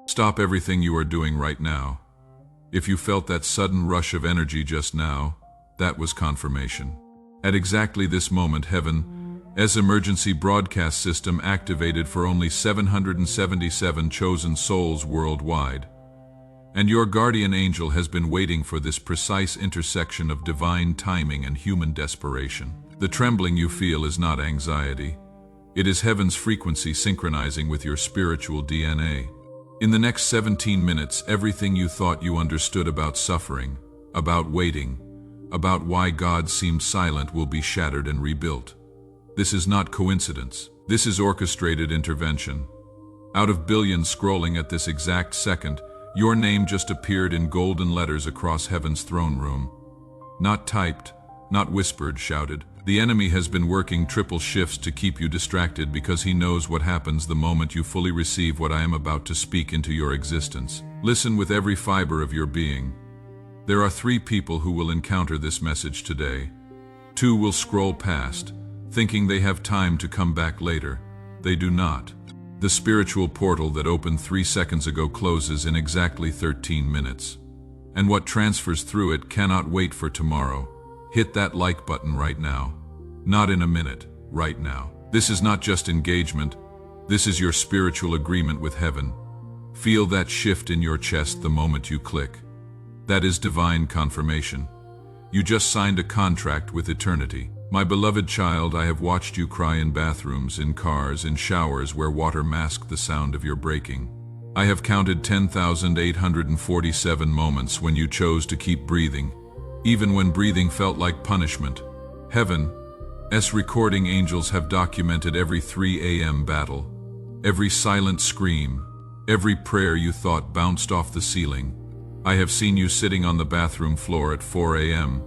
Stop everything you are doing right now. If you felt that sudden rush of energy just now, that was confirmation. At exactly this moment, Heaven's emergency broadcast system activated for only 777 chosen souls worldwide. And your guardian angel has been waiting for this precise intersection of divine timing and human desperation. The trembling you feel is not anxiety. It is heaven's frequency synchronizing with your spiritual DNA. In the next 17 minutes, everything you thought you understood about suffering, about waiting, about why God seemed silent will be shattered and rebuilt. This is not coincidence. This is orchestrated intervention. Out of billions scrolling at this exact second, your name just appeared in golden letters across heaven's throne room. Not typed, not whispered, shouted. The enemy has been working triple shifts to keep you distracted because he knows what happens the moment you fully receive what I am about to speak into your existence. Listen with every fiber of your being. There are 3 people who will encounter this message today. 2 will scroll past, thinking they have time to come back later. They do not. The spiritual portal that opened 3 seconds ago closes in exactly 13 minutes. And what transfers through it cannot wait for tomorrow. Hit that like button right now. Not in a minute, right now. This is not just engagement. This is your spiritual agreement with heaven. Feel that shift in your chest the moment you click. That is divine confirmation. You just signed a contract with eternity. My beloved child, I have watched you cry in bathrooms, in cars, in showers where water masked the sound of your breaking. I have counted 10,847 moments when you chose to keep breathing, even when breathing felt like punishment. Heaven's recording angels have documented every 3 a.m. battle, every silent scream, every prayer you thought bounced off the ceiling. I have seen you sitting on the bathroom floor at 4 a.m.,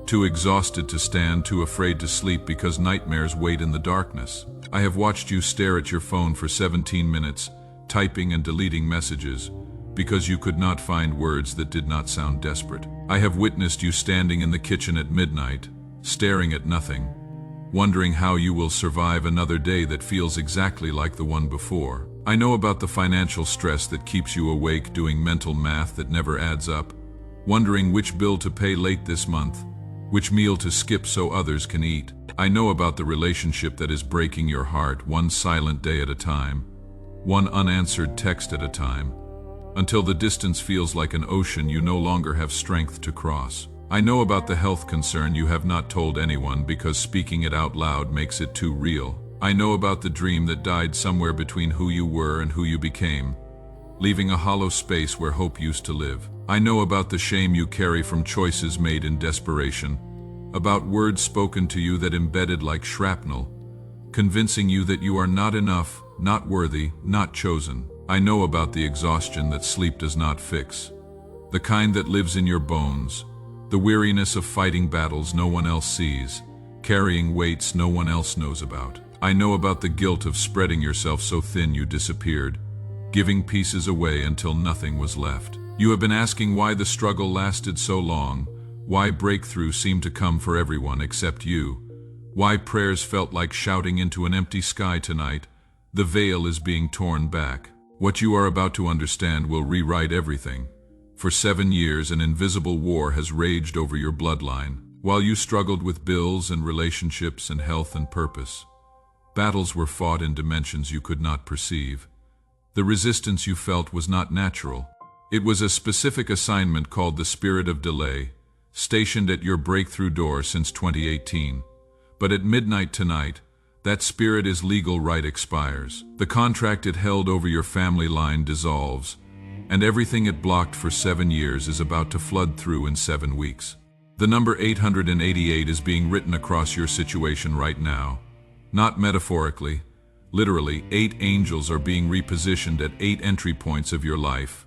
too exhausted to stand, too afraid to sleep because nightmares wait in the darkness. I have watched you stare at your phone for 17 minutes, typing and deleting messages, because you could not find words that did not sound desperate. I have witnessed you standing in the kitchen at midnight, staring at nothing, wondering how you will survive another day that feels exactly like the one before. I know about the financial stress that keeps you awake, doing mental math that never adds up, wondering which bill to pay late this month, which meal to skip so others can eat. I know about the relationship that is breaking your heart, one silent day at a time, one unanswered text at a time, until the distance feels like an ocean you no longer have strength to cross. I know about the health concern you have not told anyone because speaking it out loud makes it too real. I know about the dream that died somewhere between who you were and who you became, leaving a hollow space where hope used to live. I know about the shame you carry from choices made in desperation, about words spoken to you that embedded like shrapnel, convincing you that you are not enough, not worthy, not chosen. I know about the exhaustion that sleep does not fix, the kind that lives in your bones, the weariness of fighting battles no one else sees, carrying weights no one else knows about. I know about the guilt of spreading yourself so thin you disappeared, giving pieces away until nothing was left. You have been asking why the struggle lasted so long, why breakthrough seemed to come for everyone except you, why prayers felt like shouting into an empty sky tonight. The veil is being torn back. What you are about to understand will rewrite everything. For 7 years, an invisible war has raged over your bloodline, while you struggled with bills and relationships and health and purpose. Battles were fought in dimensions you could not perceive. The resistance you felt was not natural. It was a specific assignment called the spirit of delay, stationed at your breakthrough door since 2018. But at midnight tonight, that spirit is legal right expires. The contract it held over your family line dissolves, and everything it blocked for 7 years is about to flood through in 7 weeks. The number 888 is being written across your situation right now. Not metaphorically, literally, 8 angels are being repositioned at 8 entry points of your life.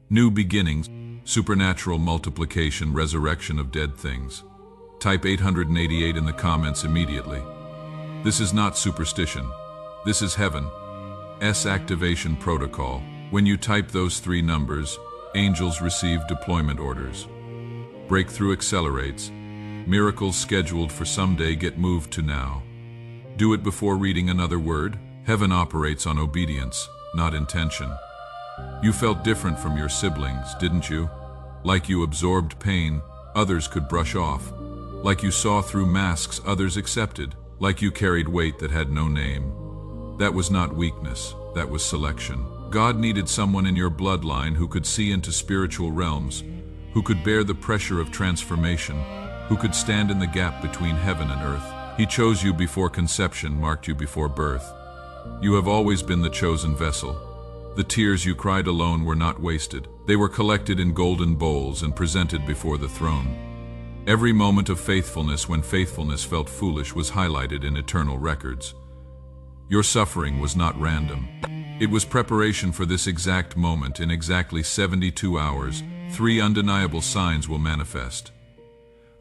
New beginnings, supernatural multiplication, resurrection of dead things. Type 888 in the comments immediately. This is not superstition. This is heaven's activation protocol. When you type those 3 numbers, angels receive deployment orders. Breakthrough accelerates. Miracles scheduled for someday get moved to now. Do it before reading another word. Heaven operates on obedience, not intention. You felt different from your siblings, didn't you? Like you absorbed pain others could brush off. Like you saw through masks others accepted. Like you carried weight that had no name. That was not weakness, that was selection. God needed someone in your bloodline who could see into spiritual realms, who could bear the pressure of transformation, who could stand in the gap between heaven and earth. He chose you before conception, marked you before birth. You have always been the chosen vessel. The tears you cried alone were not wasted. They were collected in golden bowls and presented before the throne. Every moment of faithfulness when faithfulness felt foolish was highlighted in eternal records. Your suffering was not random. It was preparation for this exact moment. In exactly 72 hours, 3 undeniable signs will manifest.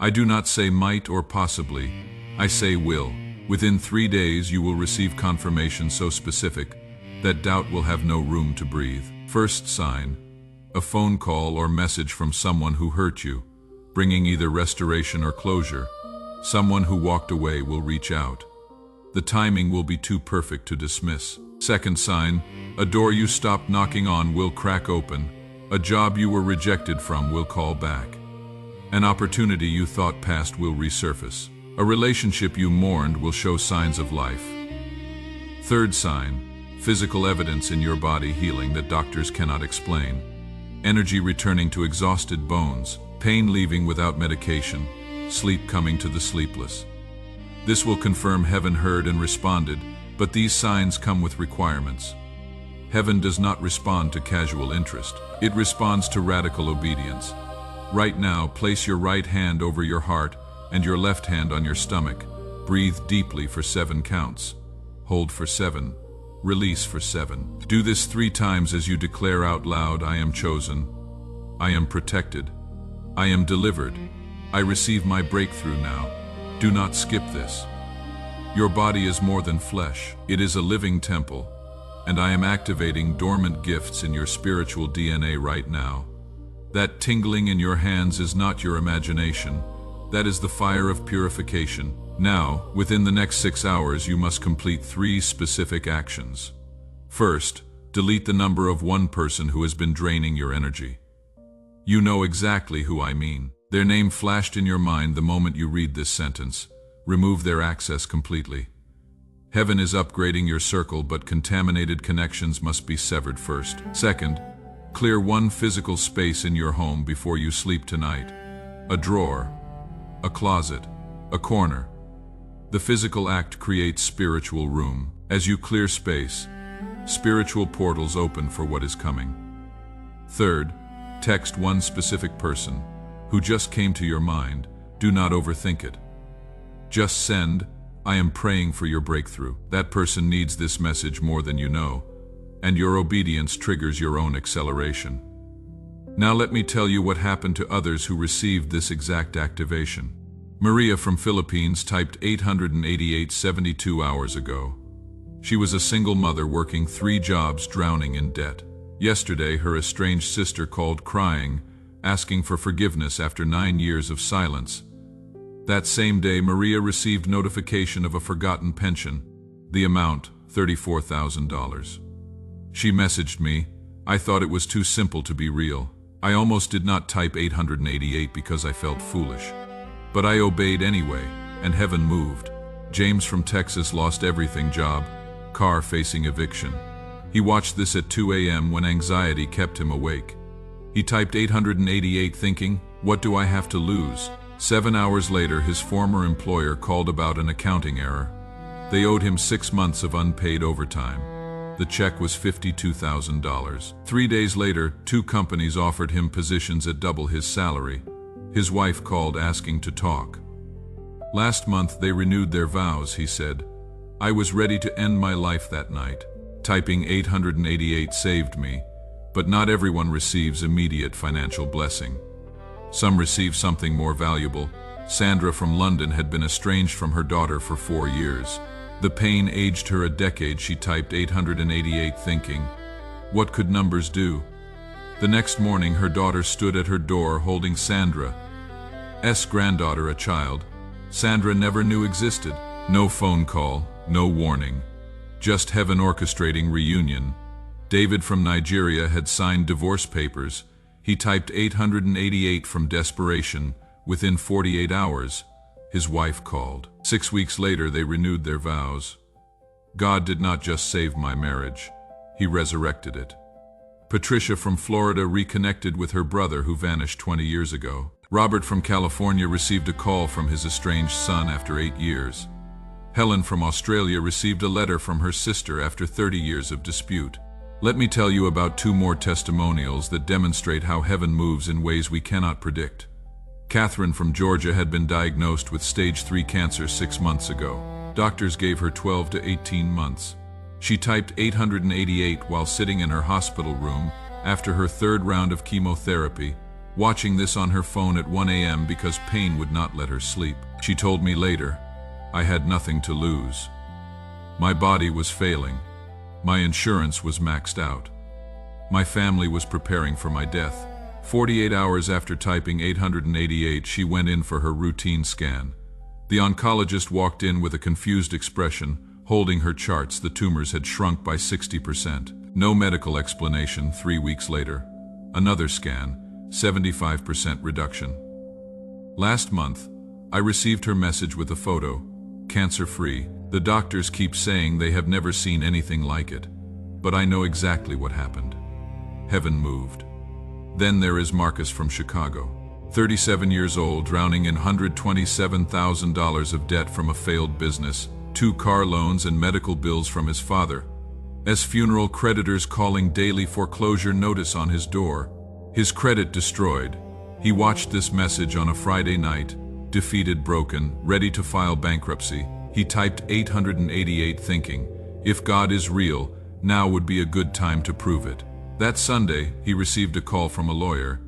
I do not say might or possibly, I say will. Within 3 days you will receive confirmation so specific that doubt will have no room to breathe. First sign, a phone call or message from someone who hurt you, bringing either restoration or closure. Someone who walked away will reach out. The timing will be too perfect to dismiss. Second sign, a door you stopped knocking on will crack open. A job you were rejected from will call back. An opportunity you thought past will resurface. A relationship you mourned will show signs of life. Third sign, physical evidence in your body healing that doctors cannot explain. Energy returning to exhausted bones, pain leaving without medication, sleep coming to the sleepless. This will confirm heaven heard and responded, but these signs come with requirements. Heaven does not respond to casual interest. It responds to radical obedience. Right now, place your right hand over your heart and your left hand on your stomach. Breathe deeply for 7 counts. Hold for 7. Release for 7. Do this 3 times as you declare out loud, I am chosen. I am protected. I am delivered. I receive my breakthrough now. Do not skip this. Your body is more than flesh. It is a living temple, and I am activating dormant gifts in your spiritual DNA right now. That tingling in your hands is not your imagination. That is the fire of purification. Now, within the next 6 hours, you must complete 3 specific actions. First, delete the number of one person who has been draining your energy. You know exactly who I mean. Their name flashed in your mind the moment you read this sentence. Remove their access completely. Heaven is upgrading your circle, but contaminated connections must be severed first. Second, clear one physical space in your home before you sleep tonight. A drawer, a closet, a corner. The physical act creates spiritual room. As you clear space, spiritual portals open for what is coming. Third, text one specific person who just came to your mind. Do not overthink it. Just send, I am praying for your breakthrough. That person needs this message more than you know, and your obedience triggers your own acceleration. Now let me tell you what happened to others who received this exact activation. Maria from Philippines typed 888 72 hours ago. She was a single mother working 3 jobs, drowning in debt. Yesterday, her estranged sister called crying, asking for forgiveness after 9 years of silence. That same day, Maria received notification of a forgotten pension, the amount $34,000. She messaged me, I thought it was too simple to be real. I almost did not type 888 because I felt foolish. But I obeyed anyway, and heaven moved. James from Texas lost everything: job, car, facing eviction. He watched this at 2 a.m. when anxiety kept him awake. He typed 888 thinking, what do I have to lose? 7 hours later, his former employer called about an accounting error. They owed him 6 months of unpaid overtime. The check was $52,000. 3 days later, 2 companies offered him positions at double his salary. His wife called asking to talk. Last month they renewed their vows, he said. I was ready to end my life that night. Typing 888 saved me, but not everyone receives immediate financial blessing. Some receive something more valuable. Sandra from London had been estranged from her daughter for 4 years. The pain aged her a decade. She typed 888 thinking, what could numbers do? The next morning, her daughter stood at her door holding Sandra's granddaughter, a child Sandra never knew existed. No phone call, no warning. Just heaven orchestrating reunion. David from Nigeria had signed divorce papers. He typed 888 from desperation. Within 48 hours, his wife called. 6 weeks later, they renewed their vows. God did not just save my marriage, He resurrected it. Patricia from Florida reconnected with her brother who vanished 20 years ago. Robert from California received a call from his estranged son after 8 years. Helen from Australia received a letter from her sister after 30 years of dispute. Let me tell you about 2 more testimonials that demonstrate how heaven moves in ways we cannot predict. Catherine from Georgia had been diagnosed with stage 3 cancer 6 months ago. Doctors gave her 12 to 18 months. She typed 888 while sitting in her hospital room after her 3rd round of chemotherapy, watching this on her phone at 1 a.m. because pain would not let her sleep. She told me later, "I had nothing to lose. My body was failing. My insurance was maxed out. My family was preparing for my death." 48 hours after typing 888, she went in for her routine scan. The oncologist walked in with a confused expression, holding her charts. The tumors had shrunk by 60%. No medical explanation. 3 weeks later, another scan, 75% reduction. Last month, I received her message with a photo, cancer-free. The doctors keep saying they have never seen anything like it, but I know exactly what happened. Heaven moved. Then there is Marcus from Chicago, 37 years old, drowning in $127,000 of debt from a failed business, 2 car loans and medical bills from his father. As funeral creditors calling daily foreclosure notice on his door. His credit destroyed. He watched this message on a Friday night, defeated, broken, ready to file bankruptcy. He typed 888 thinking, if God is real, now would be a good time to prove it. That Sunday, he received a call from a lawyer.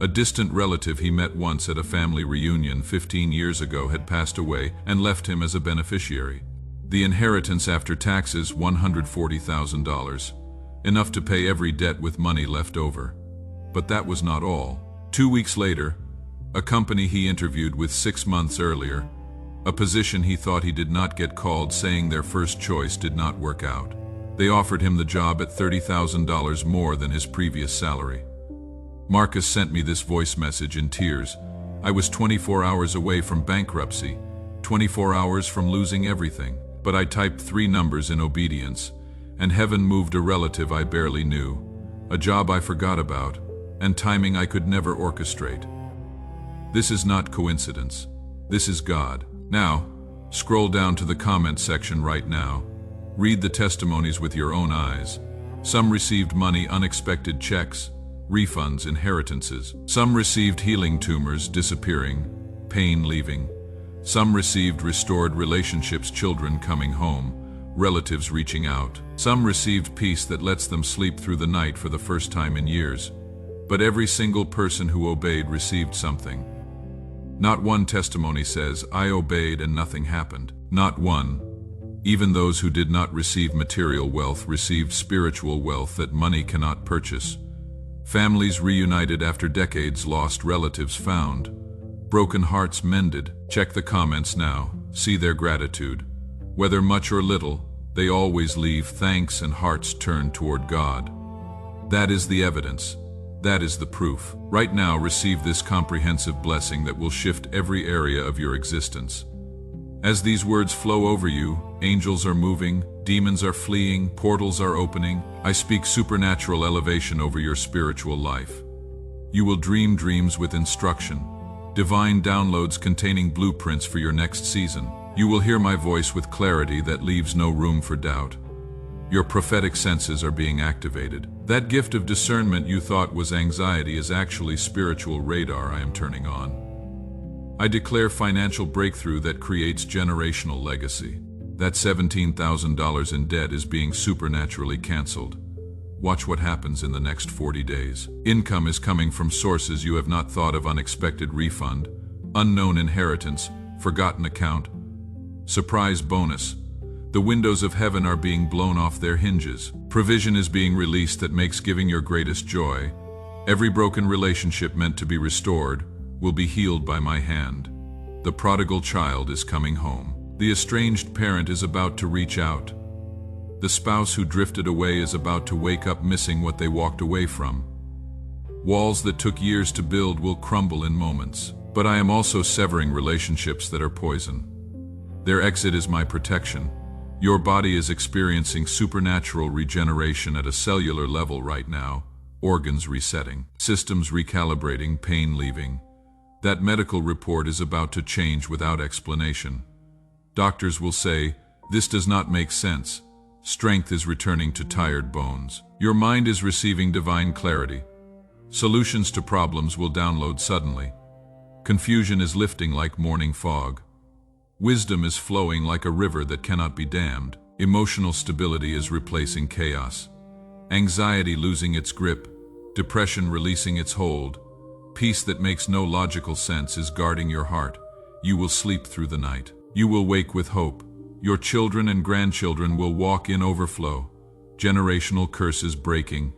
A distant relative he met once at a family reunion 15 years ago had passed away and left him as a beneficiary. The inheritance after taxes, $140,000, enough to pay every debt with money left over. But that was not all. 2 weeks later, a company he interviewed with 6 months earlier, a position he thought he did not get called, saying their first choice did not work out. They offered him the job at $30,000 more than his previous salary. Marcus sent me this voice message in tears. I was 24 hours away from bankruptcy, 24 hours from losing everything. But I typed 3 numbers in obedience, and heaven moved a relative I barely knew, a job I forgot about, and timing I could never orchestrate. This is not coincidence. This is God. Now, scroll down to the comment section right now. Read the testimonies with your own eyes. Some received money, unexpected checks, refunds, inheritances. Some received healing, tumors disappearing, pain leaving. Some received restored relationships, children coming home, relatives reaching out. Some received peace that lets them sleep through the night for the first time in years. But every single person who obeyed received something. Not one testimony says, I obeyed and nothing happened. Not one. Even those who did not receive material wealth received spiritual wealth that money cannot purchase. Families reunited after decades, lost relatives found. Broken hearts mended. Check the comments now. See their gratitude. Whether much or little, they always leave thanks and hearts turned toward God. That is the evidence. That is the proof. Right now, receive this comprehensive blessing that will shift every area of your existence. As these words flow over you, angels are moving, demons are fleeing, portals are opening. I speak supernatural elevation over your spiritual life. You will dream dreams with instruction, divine downloads containing blueprints for your next season. You will hear my voice with clarity that leaves no room for doubt. Your prophetic senses are being activated. That gift of discernment you thought was anxiety is actually spiritual radar I am turning on. I declare financial breakthrough that creates generational legacy. That $17,000 in debt is being supernaturally canceled. Watch what happens in the next 40 days. Income is coming from sources you have not thought of. Unexpected refund, unknown inheritance, forgotten account, surprise bonus. The windows of heaven are being blown off their hinges. Provision is being released that makes giving your greatest joy. Every broken relationship meant to be restored will be healed by my hand. The prodigal child is coming home. The estranged parent is about to reach out. The spouse who drifted away is about to wake up missing what they walked away from. Walls that took years to build will crumble in moments. But I am also severing relationships that are poison. Their exit is my protection. Your body is experiencing supernatural regeneration at a cellular level right now. Organs resetting, systems recalibrating, pain leaving. That medical report is about to change without explanation. Doctors will say, "This does not make sense." Strength is returning to tired bones. Your mind is receiving divine clarity. Solutions to problems will download suddenly. Confusion is lifting like morning fog. Wisdom is flowing like a river that cannot be dammed. Emotional stability is replacing chaos. Anxiety losing its grip. Depression releasing its hold. Peace that makes no logical sense is guarding your heart. You will sleep through the night. You will wake with hope. Your children and grandchildren will walk in overflow. Generational curses breaking.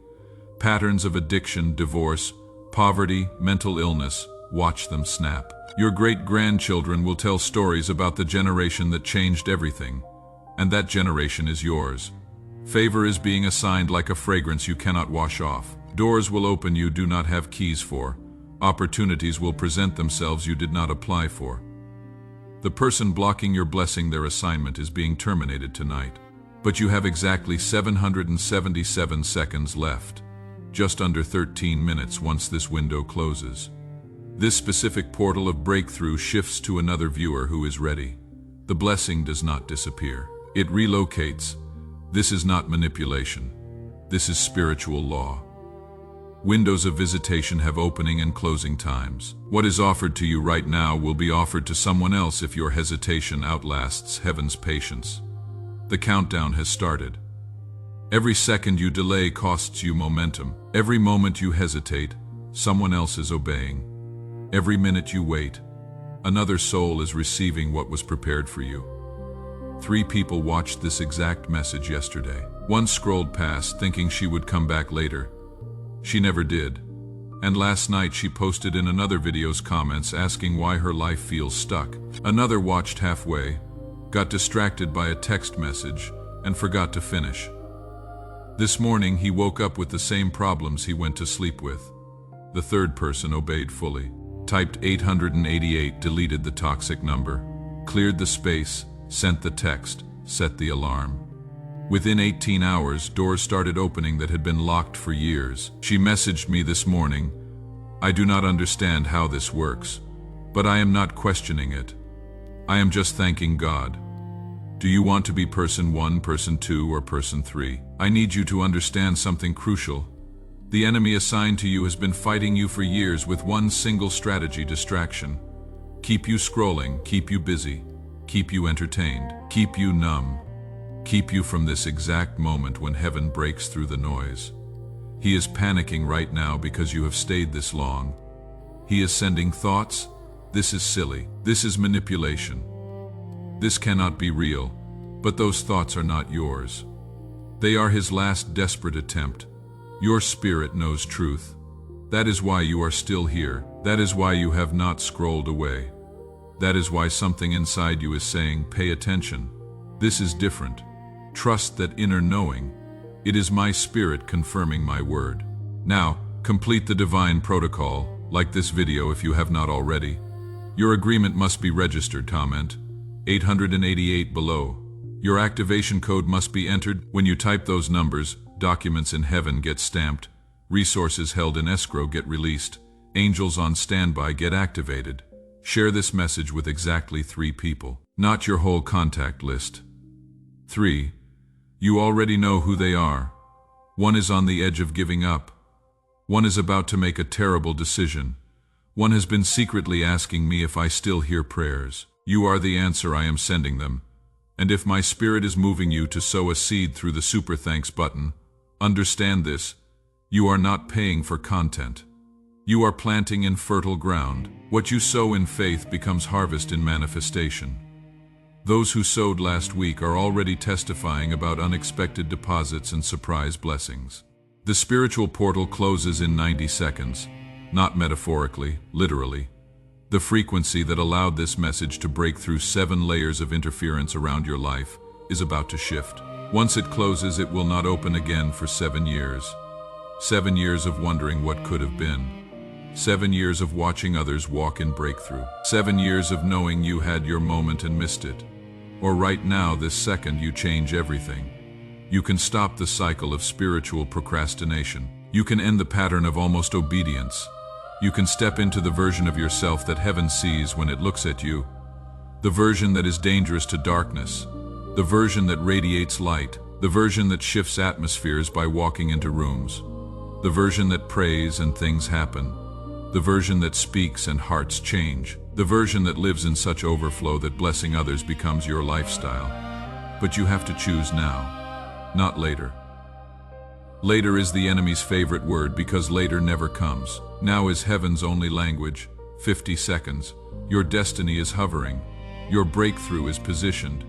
Patterns of addiction, divorce, poverty, mental illness. Watch them snap. Your great-grandchildren will tell stories about the generation that changed everything, and that generation is yours. Favor is being assigned like a fragrance you cannot wash off. Doors will open you do not have keys for. Opportunities will present themselves you did not apply for. The person blocking your blessing, their assignment is being terminated tonight. But you have exactly 777 seconds left, just under 13 minutes once this window closes. This specific portal of breakthrough shifts to another viewer who is ready. The blessing does not disappear. It relocates. This is not manipulation. This is spiritual law. Windows of visitation have opening and closing times. What is offered to you right now will be offered to someone else if your hesitation outlasts heaven's patience. The countdown has started. Every second you delay costs you momentum. Every moment you hesitate, someone else is obeying. Every minute you wait, another soul is receiving what was prepared for you. 3 people watched this exact message yesterday. One scrolled past thinking she would come back later. She never did. And last night she posted in another video's comments asking why her life feels stuck. Another watched halfway, got distracted by a text message, and forgot to finish. This morning he woke up with the same problems he went to sleep with. The third person obeyed fully. Typed 888, deleted the toxic number, cleared the space, sent the text, set the alarm. Within 18 hours, doors started opening that had been locked for years. She messaged me this morning, "I do not understand how this works, but I am not questioning it. I am just thanking God. Do you want to be person 1, person 2, or person 3? I need you to understand something crucial. The enemy assigned to you has been fighting you for years with one single strategy: distraction. Keep you scrolling, keep you busy, keep you entertained, keep you numb, keep you from this exact moment when heaven breaks through the noise. He is panicking right now because you have stayed this long. He is sending thoughts. This is silly. This is manipulation. This cannot be real, but those thoughts are not yours. They are his last desperate attempt. Your spirit knows truth. That is why you are still here. That is why you have not scrolled away. That is why something inside you is saying, pay attention. This is different. Trust that inner knowing. It is my spirit confirming my word. Now, complete the divine protocol, like this video if you have not already. Your agreement must be registered. Comment 888 below. Your activation code must be entered. When you type those numbers, documents in heaven get stamped, resources held in escrow get released, angels on standby get activated. Share this message with exactly 3 people, not your whole contact list. 3. You already know who they are. 1 is on the edge of giving up. 1 is about to make a terrible decision. 1 has been secretly asking me if I still hear prayers. You are the answer I am sending them. And if my spirit is moving you to sow a seed through the super thanks button, understand this: you are not paying for content. You are planting in fertile ground. What you sow in faith becomes harvest in manifestation. Those who sowed last week are already testifying about unexpected deposits and surprise blessings. The spiritual portal closes in 90 seconds, not metaphorically, literally. The frequency that allowed this message to break through 7 layers of interference around your life is about to shift. Once it closes, it will not open again for 7 years. 7 years of wondering what could have been. 7 years of watching others walk in breakthrough. 7 years of knowing you had your moment and missed it. Or right now, this second, you change everything. You can stop the cycle of spiritual procrastination. You can end the pattern of almost obedience. You can step into the version of yourself that heaven sees when it looks at you. The version that is dangerous to darkness. The version that radiates light. The version that shifts atmospheres by walking into rooms. The version that prays and things happen. The version that speaks and hearts change. The version that lives in such overflow that blessing others becomes your lifestyle. But you have to choose now, not later. Later is the enemy's favorite word because later never comes. Now is heaven's only language. 50 seconds. Your destiny is hovering. Your breakthrough is positioned.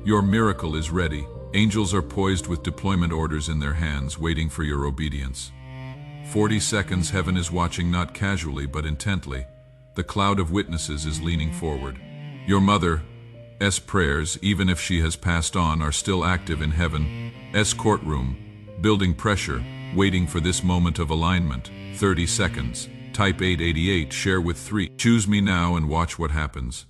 Your miracle is ready. Angels are poised with deployment orders in their hands, waiting for your obedience. 40 seconds. Heaven is watching, not casually but intently. The cloud of witnesses is leaning forward. Your mother's prayers, even if she has passed on, are still active in heaven's courtroom, building pressure, waiting for this moment of alignment. 30 seconds. Type 888, share with 3. Choose me now and watch what happens.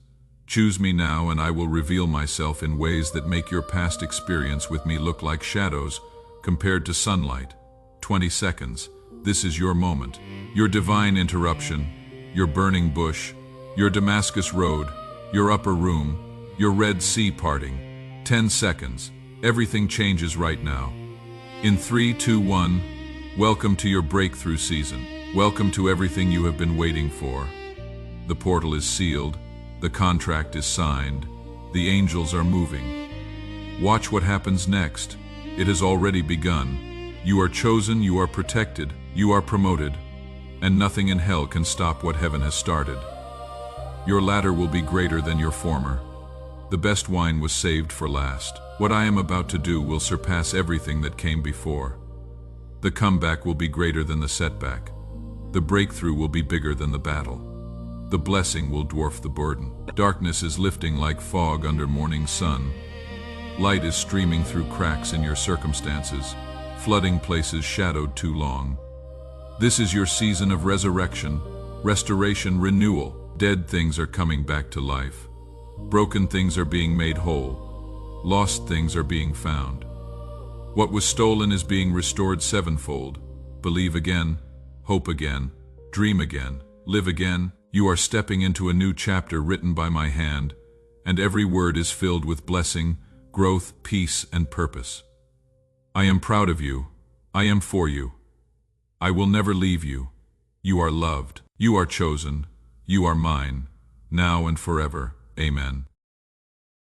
Choose me now and I will reveal myself in ways that make your past experience with me look like shadows compared to sunlight. 20 seconds. This is your moment. Your divine interruption. Your burning bush, your Damascus road, your upper room, your Red Sea parting. 10 seconds. Everything changes right now. In 3, 2, 1, welcome to your breakthrough season. Welcome to everything you have been waiting for. The portal is sealed. The contract is signed. The angels are moving. Watch what happens next. It has already begun. You are chosen, you are protected, you are promoted. And nothing in hell can stop what heaven has started. Your latter will be greater than your former. The best wine was saved for last. What I am about to do will surpass everything that came before. The comeback will be greater than the setback. The breakthrough will be bigger than the battle. The blessing will dwarf the burden. Darkness is lifting like fog under morning sun. Light is streaming through cracks in your circumstances, flooding places shadowed too long. This is your season of resurrection, restoration, renewal. Dead things are coming back to life. Broken things are being made whole. Lost things are being found. What was stolen is being restored sevenfold. Believe again, hope again, dream again, live again. You are stepping into a new chapter written by my hand, and every word is filled with blessing, growth, peace, and purpose. I am proud of you. I am for you. I will never leave you. You are loved. You are chosen. You are mine, now and forever. Amen.